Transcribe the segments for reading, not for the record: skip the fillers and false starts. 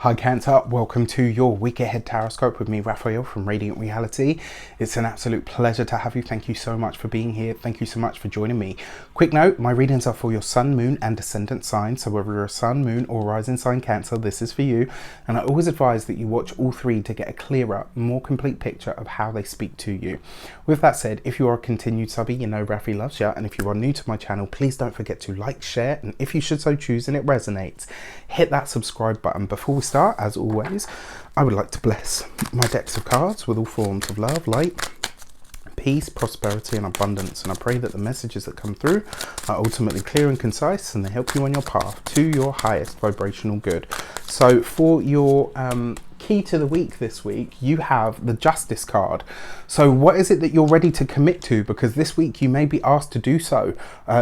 Hi Cancer, welcome to your week ahead Taroscope with me, Raphael from Reydiant Reality. It's an absolute pleasure to have you. Thank you so much for being here. Thank you so much for joining me. Quick note, my readings are for your sun, moon and descendant sign. So whether you're a sun, moon or rising sign Cancer, this is for you. And I always advise that you watch all three to get a clearer, more complete picture of how they speak to you. With that said, if you are a continued subby, you know Rafi loves you. And if you are new to my channel, please don't forget to like, share, and if you should so choose and it resonates, hit that subscribe button. Before we start, as always, I would like to bless my decks of cards with all forms of love, light, peace, prosperity and abundance, and I pray that the messages that come through are ultimately clear and concise and they help you on your path to your highest vibrational good. So for your key to the week this week, you have the Justice card. So what is it that you're ready to commit to? Because this week you may be asked to do so.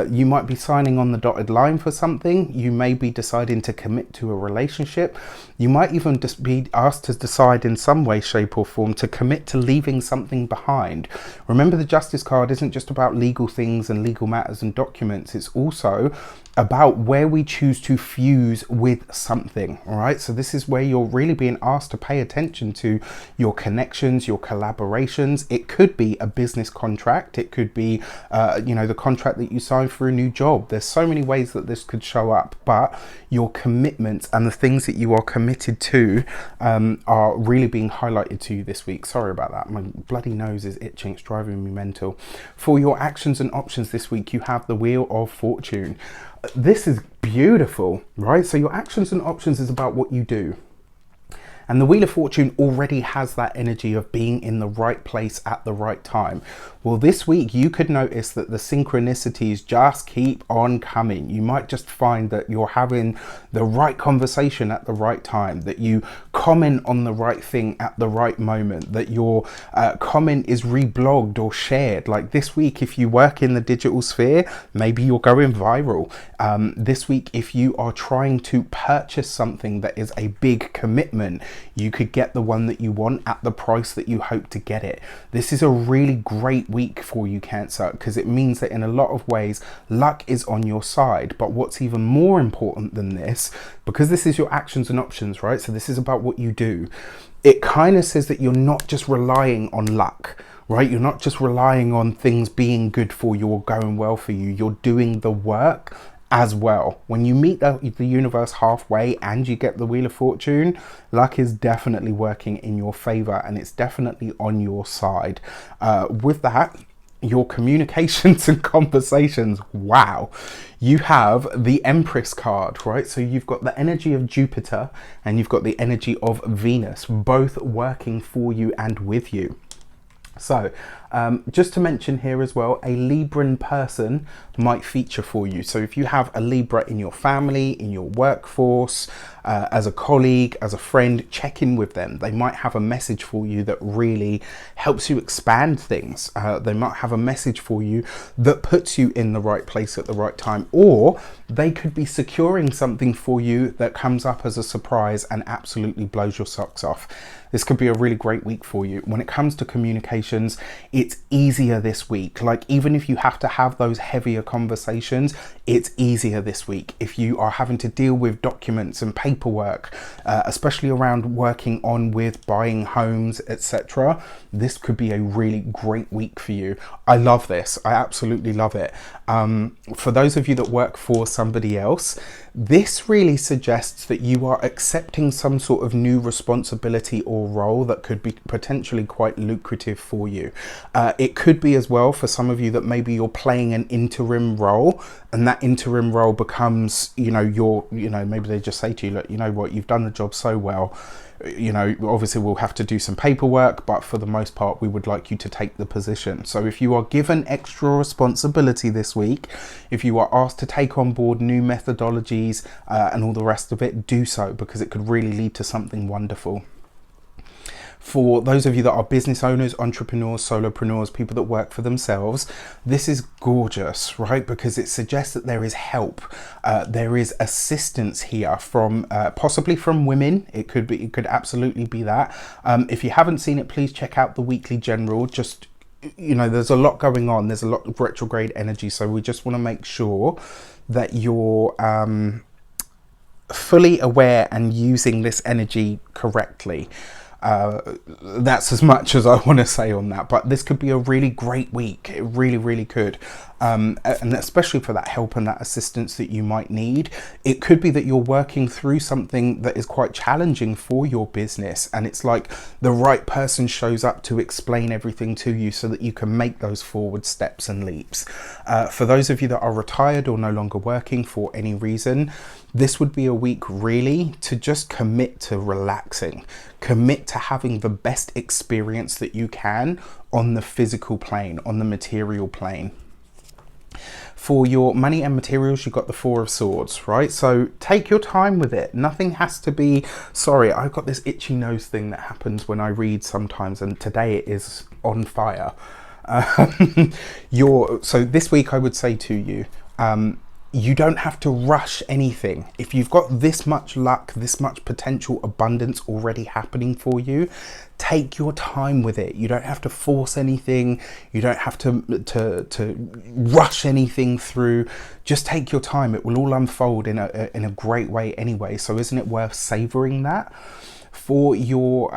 You might be signing on the dotted line for something. You may be deciding to commit to a relationship. You might even just be asked to decide in some way, shape or form to commit to leaving something behind. Remember, the Justice card isn't just about legal things and legal matters and documents. It's also about where we choose to fuse with something. All right, so this is where you're really being asked to pay attention to your connections, your collaborations. It could be a business contract. It could be the contract that you sign for a new job. There's so many ways that this could show up, but your commitments and the things that you are committed to are really being highlighted to you this week. Sorry about that, my bloody nose is itching, it's driving me mental. For your actions and options this week, you have the Wheel of Fortune. This is beautiful, right? So your actions and options is about what you do. And the Wheel of Fortune already has that energy of being in the right place at the right time. Well, this week you could notice that the synchronicities just keep on coming. You might just find that you're having the right conversation at the right time, that you comment on the right thing at the right moment, that your comment is reblogged or shared. Like this week, if you work in the digital sphere, maybe you're going viral. This week, if you are trying to purchase something that is a big commitment, you could get the one that you want at the price that you hope to get it. This is a really great week for you, Cancer, because it means that in a lot of ways luck is on your side. But what's even more important than this, because this is your actions and options, right? So this is about what you do. It kind of says that you're not just relying on luck, right? You're not just relying on things being good for you or going well for you. You're doing the work as well. When you meet the universe halfway and you get the Wheel of Fortune, luck is definitely working in your favor and it's definitely on your side. With that, your communications and conversations, wow, you have the Empress card, right? So you've got the energy of Jupiter and you've got the energy of Venus, both working for you and with you. So just to mention here as well, a Libran person might feature for you. So if you have a Libra in your family, in your workforce, as a colleague, as a friend, check in with them. They might have a message for you that really helps you expand things. They might have a message for you that puts you in the right place at the right time, or they could be securing something for you that comes up as a surprise and absolutely blows your socks off. This could be a really great week for you. When it comes to communications, it's easier this week. Like, even if you have to have those heavier conversations, it's easier this week. If you are having to deal with documents and paperwork, especially around working on with buying homes, etc., this could be a really great week for you. I love this. I absolutely love it. For those of you that work for somebody else, this really suggests that you are accepting some sort of new responsibility or role that could be potentially quite lucrative for you. It could be as well for some of you that maybe you're playing an interim role and that interim role becomes, maybe they just say to you, look, you know what, you've done the job so well, obviously we'll have to do some paperwork, but for the most part, we would like you to take the position. So if you are given extra responsibility this week, if you are asked to take on board new methodologies and all the rest of it, do so, because it could really lead to something wonderful. For those of you that are business owners, entrepreneurs, solopreneurs, people that work for themselves, this is gorgeous, right? Because it suggests that there is help, there is assistance here from possibly from women. It could absolutely be that. If you haven't seen it, please check out the weekly general. Just, there's a lot going on. There's a lot of retrograde energy, so we just want to make sure that you're fully aware and using this energy correctly. That's as much as I want to say on that, but this could be a really great week. It really could, and especially for that help and that assistance that you might need. It could be that you're working through something that is quite challenging for your business, and it's like the right person shows up to explain everything to you so that you can make those forward steps and leaps. For those of you that are retired or no longer working for any reason, this would be a week really to just commit to relaxing, commit to having the best experience that you can on the physical plane, on the material plane. For your money and materials, you've got the Four of Swords, right? So take your time with it. Nothing has to be, sorry, I've got this itchy nose thing that happens when I read sometimes, and today it is on fire. So this week I would say to you, you don't have to rush anything. If you've got this much luck, this much potential abundance already happening for you, take your time with it. You don't have to force anything. You don't have to rush anything through. Just take your time. It will all unfold in a great way anyway. So isn't it worth savoring that? For your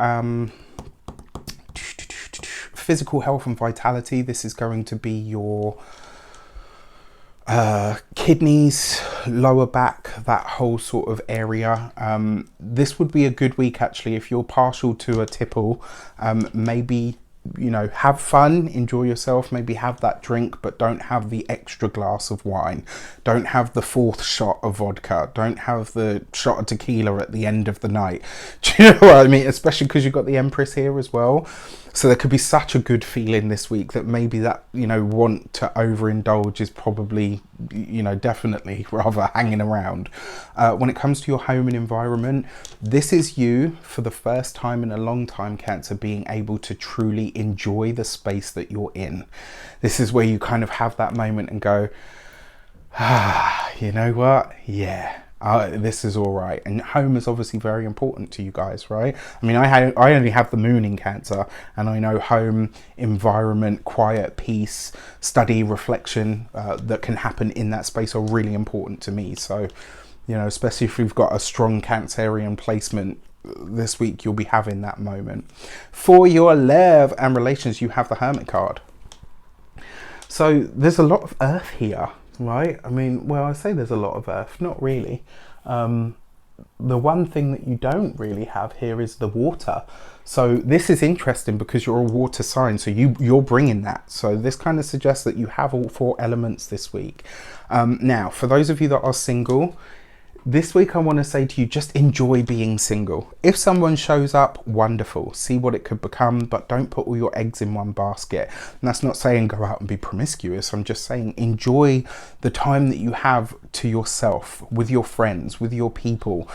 physical health and vitality, this is going to be your kidneys, lower back, that whole sort of area. This would be a good week actually if you're partial to a tipple. Maybe, you know, have fun, enjoy yourself, maybe have that drink, but don't have the extra glass of wine. Don't have the fourth shot of vodka. Don't have the shot of tequila at the end of the night. Do you know what I mean? Especially because you've got the Empress here as well. So there could be such a good feeling this week that maybe that, you know, want to overindulge is probably, you know, definitely rather hanging around. When it comes to your home and environment, this is you for the first time in a long time, Cancer, being able to truly enjoy the space that you're in. This is where you kind of have that moment and go, you know what? Yeah. This is all right. And home is obviously very important to you guys, right? I mean, I only have the moon in Cancer, and I know home, environment, quiet, peace, study, reflection that can happen in that space are really important to me. So, you know, especially if you've got a strong Cancerian placement this week, you'll be having that moment. For your love and relations, you have the Hermit card. So there's a lot of earth here. Right? I mean, well, I say there's a lot of earth, not really. The one thing that you don't really have here is the water. So this is interesting because you're a water sign, so you're bringing that. So this kind of suggests that you have all four elements this week. Now, for those of you that are single, this week I want to say to you, just enjoy being single. If someone shows up, wonderful. See what it could become, but don't put all your eggs in one basket. And that's not saying go out and be promiscuous. I'm just saying enjoy the time that you have to yourself, with your friends, with your people.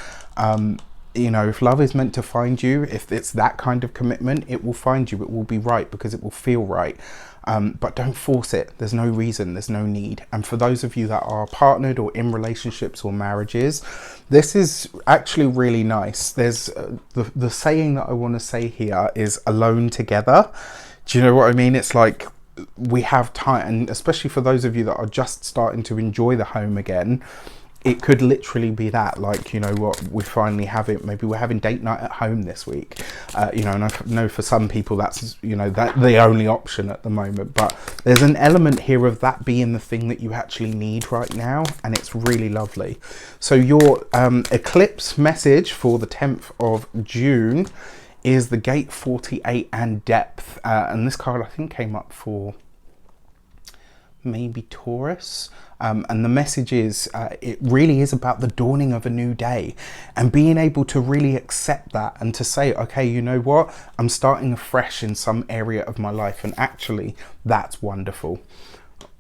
You know, if love is meant to find you, if it's that kind of commitment, it will find you. It will be right because it will feel right. But don't force it. There's no reason, there's no need. And for those of you that are partnered or in relationships or marriages, this is actually really nice. There's the saying that I want to say here is alone together. Do you know what I mean? It's like we have time, and especially for those of you that are just starting to enjoy the home again, it could literally be that, like, you know what, we finally have it. Maybe we're having date night at home this week. You know, and I know for some people that's, you know, that the only option at the moment. But there's an element here of that being the thing that you actually need right now, and it's really lovely. So your eclipse message for the 10th of June is the Gate 48 and Depth. And this card I think came up for maybe Taurus. And the message is, it really is about the dawning of a new day and being able to really accept that and to say, okay, you know what, I'm starting afresh in some area of my life, and actually that's wonderful.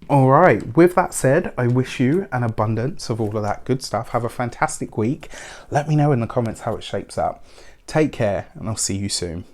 All right, with that said, I wish you an abundance of all of that good stuff. Have a fantastic week. Let me know in the comments how it shapes up. Take care, and I'll see you soon.